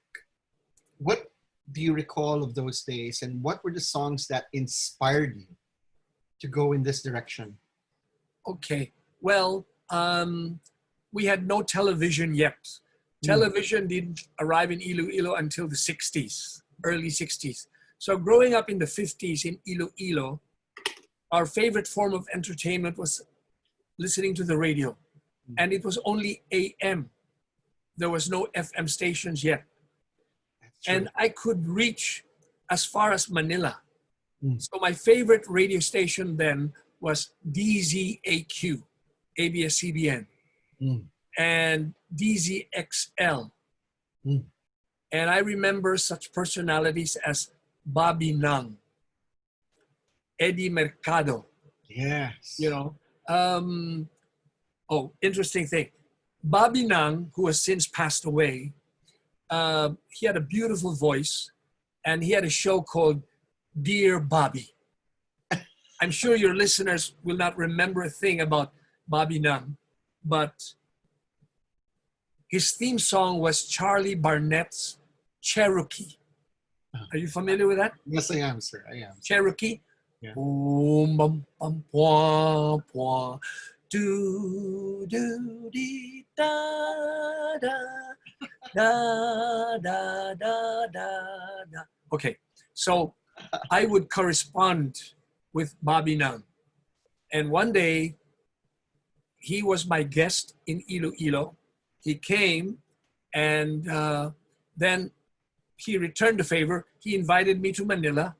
What do you recall of those days, and what were the songs that inspired you to go in this direction? Okay. Well, we had no television yet. Television didn't arrive in Iloilo until the 60s, early 60s. So growing up in the 50s in Iloilo, our favorite form of entertainment was listening to the radio. And it was only AM. There was no FM stations yet. And I could reach as far as Manila. Mm. So my favorite radio station then was DZAQ, ABS-CBN, Mm. and DZXL. Mm. And I remember such personalities as Bobby Nang, Eddie Mercado, Yes. you know. Oh, interesting thing. Bobby Nang, who has since passed away, he had a beautiful voice, and he had a show called Dear Bobby. I'm sure your listeners will not remember a thing about Bobby Nang, but his theme song was Charlie Barnett's Cherokee. Are you familiar with that? Yes, I am, sir. I am. Cherokee? Yeah. Boom, bum, bum, pwa, pwa, do, do, dee, da, da, da, da, da, da, da. Okay, so I would correspond with Bobby Nang. And one day, he was my guest in Iloilo. He came, and then he returned the favor. He invited me to Manila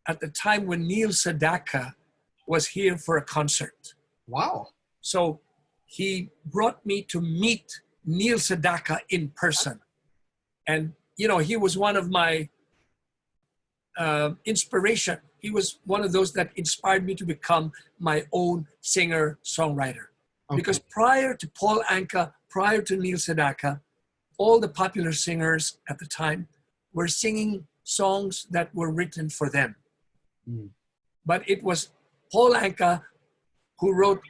at the time when Neil Sedaka was here for a concert. Wow. So he brought me to meet Neil Sedaka in person. And, you know, he was one of my inspiration. He was one of those that inspired me to become my own singer-songwriter. Okay. Because prior to Paul Anka, prior to Neil Sedaka, all the popular singers at the time were singing songs that were written for them. Mm. But it was Paul Anka who wrote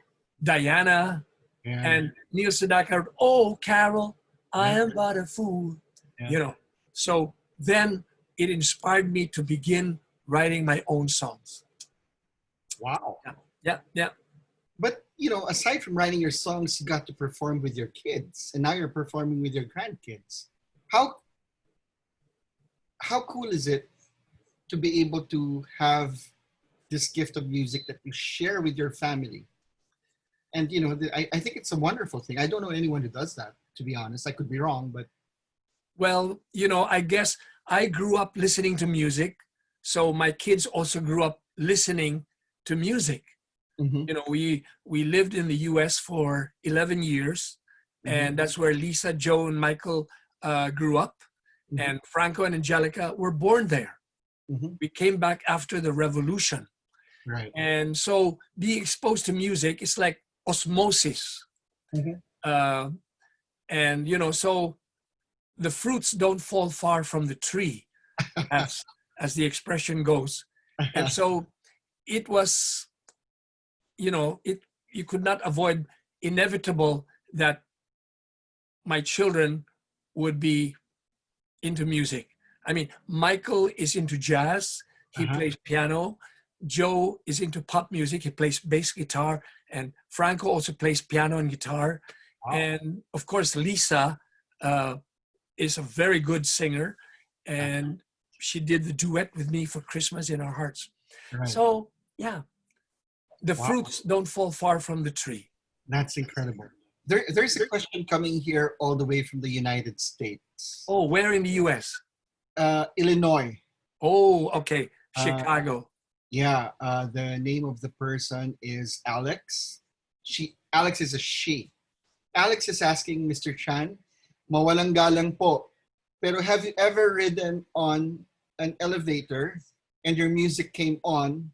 Diana, Yeah. and Neil Sedaka wrote, Oh, Carol, I Yeah. am but a fool. Yeah. You know, so then it inspired me to begin writing my own songs. Wow. Yeah. But, you know, aside from writing your songs, you got to perform with your kids, and now you're performing with your grandkids. How cool is it to be able to have this gift of music that you share with your family? And, you know, I think it's a wonderful thing. I don't know anyone who does that, to be honest. I could be wrong, but... Well, you know, I guess I grew up listening to music, so my kids also grew up listening to music. Mm-hmm. You know, we lived in the U.S. for 11 years, and that's where Lisa, Joe, and Michael grew up, and Franco and Angelica were born there. Mm-hmm. We came back after the revolution. Right. And so being exposed to music is like osmosis. Mm-hmm. And, you know, so the fruits don't fall far from the tree, as the expression goes. And so it was, you know, you could not avoid inevitable that my children would be into music. I mean, Michael is into jazz. He plays piano. Joe is into pop music. He plays bass guitar. And Franco also plays piano and guitar. Wow. And of course, Lisa is a very good singer. And she did the duet with me for Christmas in Our Hearts. Right. So, yeah, the Wow. fruits don't fall far from the tree. That's incredible. There's a question coming here all the way from the United States. Oh, where in the U.S.? Illinois. Oh, okay. Chicago. Yeah, the name of the person is Alex. Alex is a she. Alex is asking Mr. Chan, mawalang galang po, pero have you ever ridden on an elevator and your music came on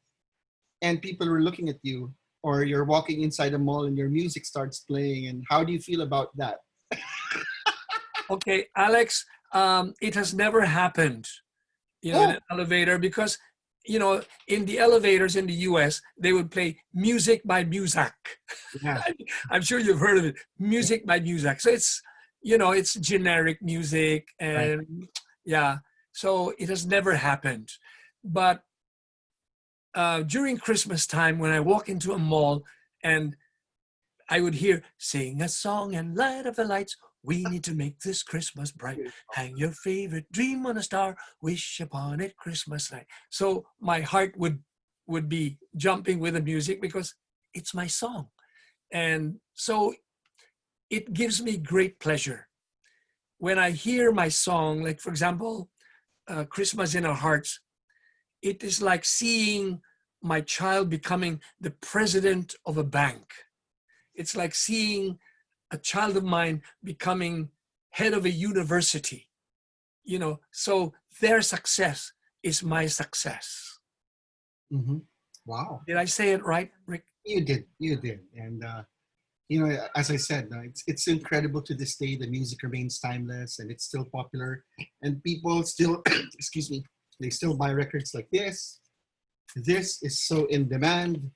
and people were looking at you, or you're walking inside a mall and your music starts playing, and how do you feel about that? Okay, Alex, it has never happened, you know, in an elevator, because, you know, in the elevators in the US, they would play music by Muzak. Yeah. I'm sure you've heard of it, music by Muzak. So it's, you know, it's generic music, and yeah, so it has never happened. But during Christmas time, when I walk into a mall and I would hear, sing a song and light up the lights, we need to make this Christmas bright. Hang your favorite dream on a star, wish upon it Christmas night. So my heart would be jumping with the music because it's my song. And so it gives me great pleasure. When I hear my song, like for example, Christmas in Our Hearts, it is like seeing my child becoming the president of a bank. It's like seeing a child of mine becoming head of a university. So their success is my success. Mm-hmm. Wow. Did I say it right, Rick? You did. And, as I said, it's incredible to this day. The music remains timeless and it's still popular. And people still, excuse me, they still buy records like this. This is so in demand.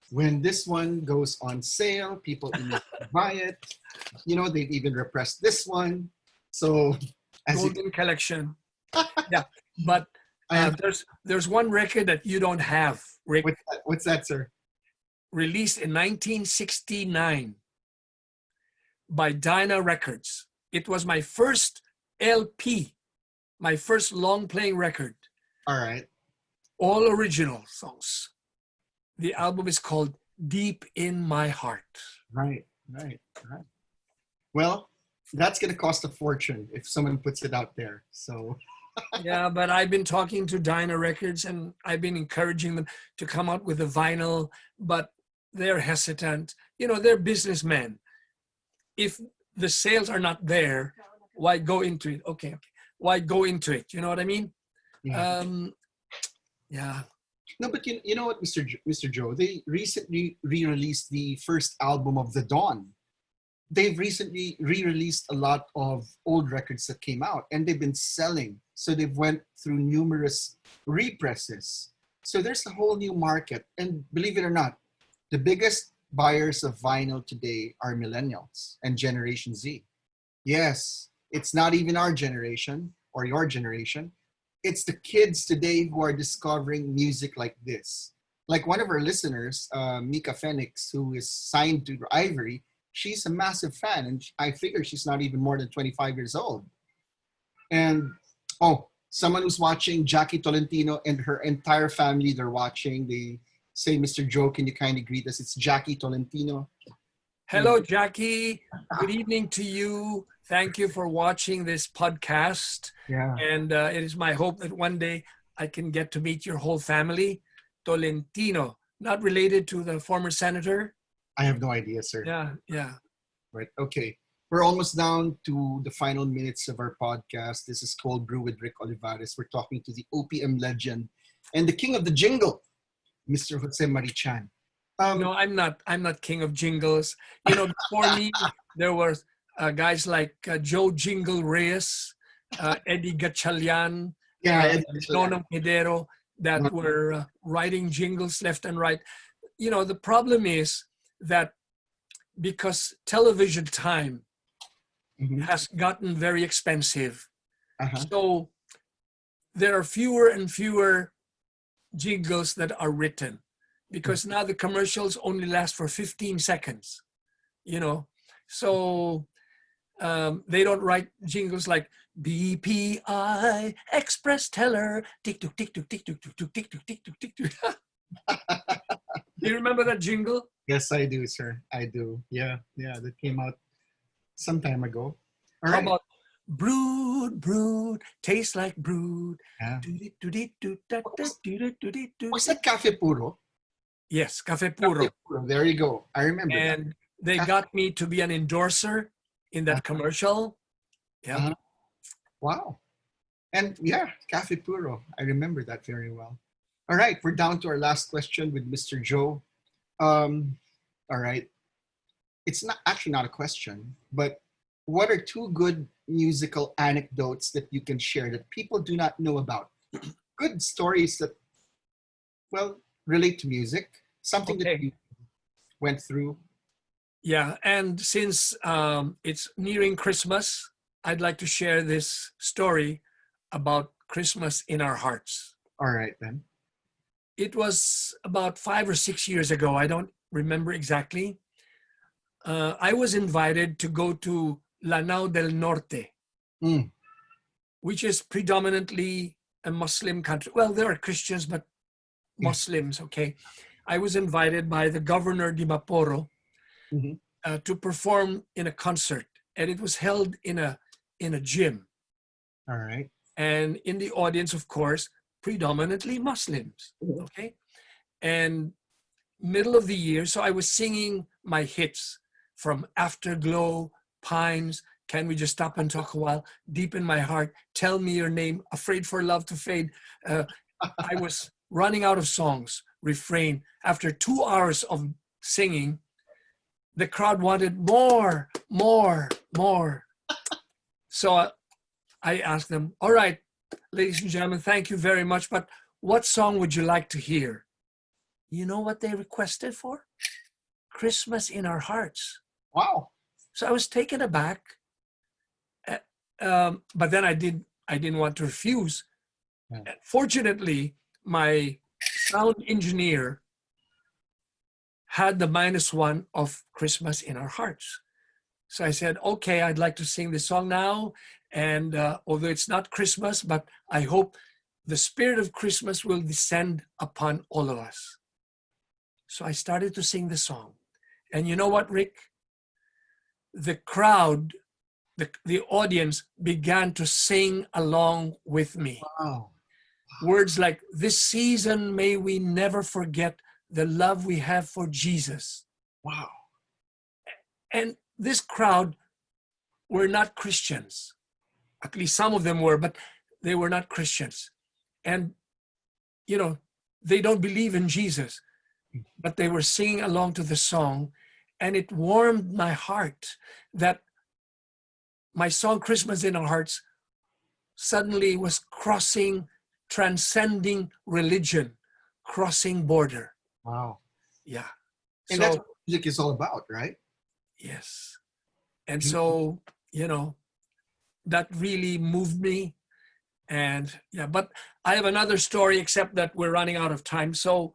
When this one goes on sale, people immediately buy it. They've even repressed this one. So, Golden collection. Yeah, but I have, there's one record that you don't have, Rick. what's that, sir? Released in 1969 by Dinah Records. It was my first LP, my first long-playing record. All right. All original songs. The album is called Deep in My Heart. Right. Well, that's going to cost a fortune if someone puts it out there. So, Yeah, but I've been talking to Dinah Records and I've been encouraging them to come out with a vinyl, but they're hesitant. They're businessmen. If the sales are not there, why go into it? Okay. Why go into it? You know what I mean? yeah. Yeah. No, but you know what, Mr. Joe? They recently re-released the first album of The Dawn. They've recently re-released a lot of old records that came out, and they've been selling. So they've went through numerous represses. So there's a whole new market. And believe it or not, the biggest buyers of vinyl today are millennials and Generation Z. Yes, it's not even our generation or your generation. It's the kids today who are discovering music like this. Like one of our listeners, Mika Phoenix, who is signed to Ivory, she's a massive fan, and I figure she's not even more than 25 years old. And, someone who's watching, Jackie Tolentino and her entire family, they're watching. They say, Mr. Joe, can you kindly greet us? It's Jackie Tolentino. Hello, Jackie. Good evening to you. Thank you for watching this podcast. Yeah. And it is my hope that one day I can get to meet your whole family. Tolentino, not related to the former senator? I have no idea, sir. Yeah. Right. Okay. We're almost down to the final minutes of our podcast. This is Cold Brew with Rick Olivares. We're talking to the OPM legend and the king of the jingle, Mr. Jose Marichan. No, I'm not king of jingles. Before me, there were guys like Joe Jingle Reyes, Eddie Gatchalian, Nonong Pedero that were writing jingles left and right. The problem is that because television time has gotten very expensive, so there are fewer and fewer jingles that are written because now the commercials only last for 15 seconds, so they don't write jingles like BPI Express Teller, tick tock, tick tock, tick tock, tick tock, tick tock, tick tock, tick tock. Do you remember that jingle? Yes, I do, sir. I do. Yeah, that came out some time ago. All How right. about brood, tastes like brood. Yeah. Was Was that Cafe Puro? Yes, Cafe Puro. Cafe Puro. There you go. I remember that. And they got me to be an endorser in that commercial. Yeah. Wow. And yeah, Cafe Puro. I remember that very well. All right, we're down to our last question with Mr. Joe. All right. It's not a question, but what are two good musical anecdotes that you can share that people do not know about? Good stories that, relate to music, something that you went through. Yeah, and since it's nearing Christmas, I'd like to share this story about Christmas in our hearts. All right, then. It was about 5 or 6 years ago. I don't remember exactly. I was invited to go to Lanao del Norte, which is predominantly a Muslim country. Well, there are Christians, but Muslims, okay. I was invited by the governor de Maporo to perform in a concert, and it was held in a gym. All right. and in the audience, of course, predominantly Muslims. Okay, and middle of the year, so I was singing my hits from Afterglow, Pines, Can We Just Stop and Talk a While, Deep in My Heart, Tell Me Your Name, Afraid for Love to Fade. I was running out of songs, refrain. After 2 hours of singing, the crowd wanted more, more, more. So I asked them, all right, ladies and gentlemen, thank you very much, but what song would you like to hear? You know what they requested for? Christmas in Our Hearts. Wow. So I was taken aback, but then I didn't want to refuse. Yeah. Fortunately, my sound engineer had the -1 of Christmas in Our Hearts. So I said, okay, I'd like to sing this song now. And although it's not Christmas, but I hope the spirit of Christmas will descend upon all of us. So I started to sing the song. And you know what, Rick? The crowd, the audience began to sing along with me. Wow. Words like, this season may we never forget the love we have for Jesus. Wow. And this crowd were not Christians. At least some of them were, but they were not Christians. And, you know, they don't believe in Jesus, but they were singing along to the song, and it warmed my heart that my song, Christmas in Our Hearts, suddenly was transcending religion, crossing border. Wow. Yeah. And that's what music is all about, right? Yes. And so, you know, that really moved me. And yeah, but I have another story, except that we're running out of time. So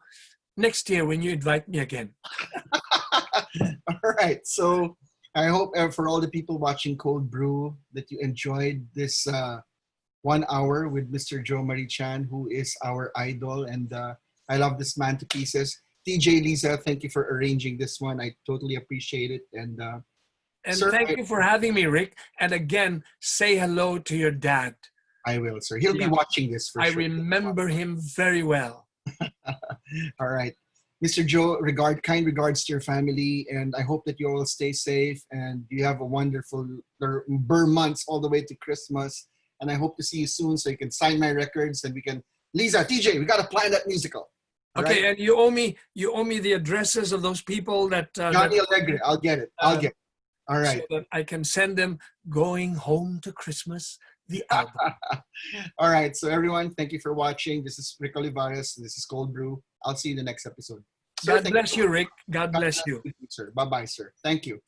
next year when you invite me again. All right. So I hope for all the people watching Cold Brew that you enjoyed this 1 hour with Mr. Joe Marie Chan, who is our idol. And I love this man to pieces. TJ, Lisa, thank you for arranging this one. I totally appreciate it. And sir, thank you for having me, Rick. And again, say hello to your dad. I will, sir. He'll be watching this for sure. I remember him very well. All right. Mr. Joe, kind regards to your family, and I hope that you all stay safe and you have a wonderful Burr months all the way to Christmas. And I hope to see you soon so you can sign my records and we can, Lisa, TJ, we got to plan that musical. Okay, right? And you owe me the addresses of those people that Johnny Allegre. I'll get it. I'll get it. All right. So that I can send them Going Home to Christmas, the album. All right. So everyone, thank you for watching. This is Rick Olivares. This is Cold Brew. I'll see you in the next episode. Sir, God bless you, Rick. God bless you. Sir. Bye-bye, sir. Thank you.